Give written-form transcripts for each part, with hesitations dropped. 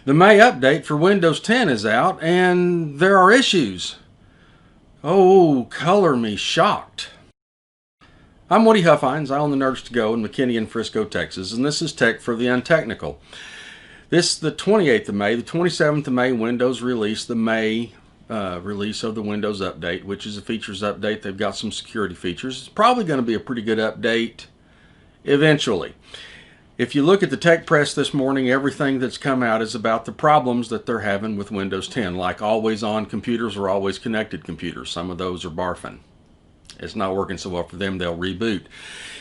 The May update for Windows 10 is out, and there are issues. Oh, color me shocked. I'm Woody Huffines. I own the Nerds to Go in McKinney and Frisco, Texas, and this is Tech for the Untechnical. This is the 28th of May. The 27th of May, Windows released the May release of the Windows update, which is a features update. They've got some security features. It's probably going to be a pretty good update eventually. If you look at the tech press this morning, everything that's come out is about the problems that they're having with Windows 10, like always-on computers or always-connected computers. Some of those are barfing. It's not working so well for them, they'll reboot.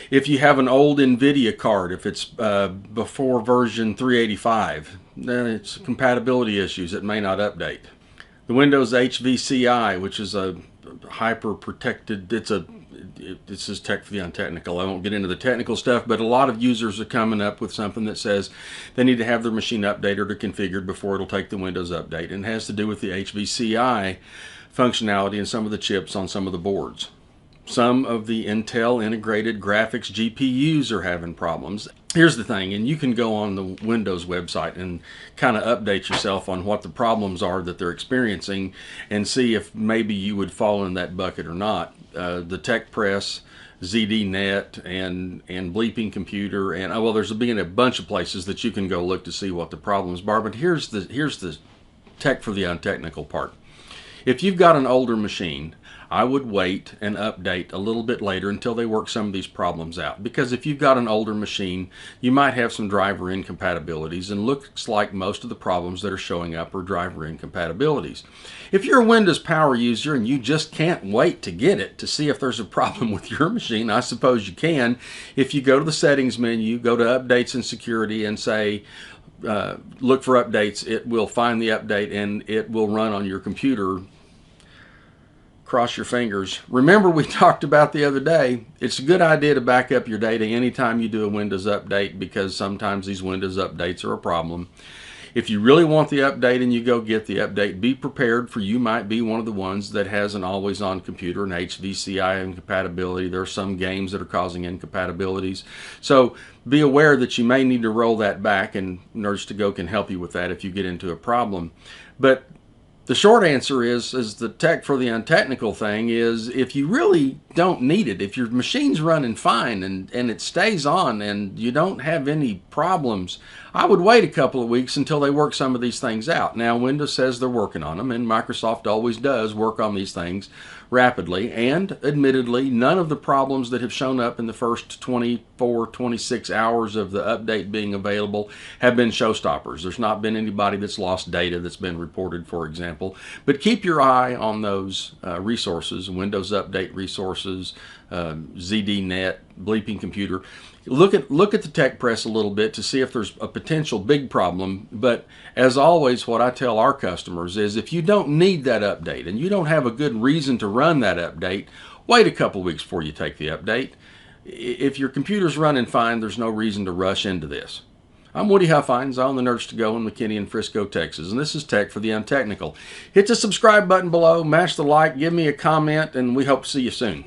If you have an old NVIDIA card, if it's before version 385, then it's compatibility issues. It may not update. The Windows HVCI, which is a hyper-protected, this is Tech for the Untechnical. I won't get into the technical stuff, but a lot of users are coming up with something that says they need to have their machine updated or configured before it'll take the Windows update. And it has to do with the HVCI functionality and some of the chips on some of the boards. Some of the Intel integrated graphics GPUs are having problems. Here's the thing, and you can go on the Windows website and kind of update yourself on what the problems are that they're experiencing and see if maybe you would fall in that bucket or not. The Tech Press, ZDNet, and Bleeping Computer, and well, there's being a bunch of places that you can go look to see what the problems are. But here's the Tech for the Untechnical part. If you've got an older machine, I would wait and update a little bit later until they work some of these problems out. Because if you've got an older machine, you might have some driver incompatibilities, and looks like most of the problems that are showing up are driver incompatibilities. If you're a Windows Power user and you just can't wait to get it to see if there's a problem with your machine, I suppose you can. If you go to the settings menu, go to updates and security and say, look for updates, it will find the update and it will run on your computer. Cross your fingers. Remember, we talked about the other day, it's a good idea to back up your data anytime you do a Windows update, because sometimes these Windows updates are a problem. If you really want the update and you go get the update, be prepared for you might be one of the ones that has an always-on computer, an HVCI incompatibility. There are some games that are causing incompatibilities. So be aware that you may need to roll that back, and Nerds to Go can help you with that if you get into a problem. But the short answer is the Tech for the Untechnical thing is, if you really don't need it, if your machine's running fine and it stays on and you don't have any problems, I would wait a couple of weeks until they work some of these things out. Now, Windows says they're working on them, and Microsoft always does work on these things rapidly, and admittedly, none of the problems that have shown up in the first 24, 26 hours of the update being available have been showstoppers. There's not been anybody that's lost data that's been reported, for example. But keep your eye on those resources, Windows Update resources, ZDNet, Bleeping Computer. Look at the Tech Press a little bit to see if there's a potential big problem. But as always, what I tell our customers is, if you don't need that update and you don't have a good reason to run that update, wait a couple weeks before you take the update. If your computer's running fine, there's no reason to rush into this. I'm Woody Huffines. I own the Nerds to Go in McKinney and Frisco, Texas, and this is Tech for the Untechnical. Hit the subscribe button below, mash the like, give me a comment, and we hope to see you soon.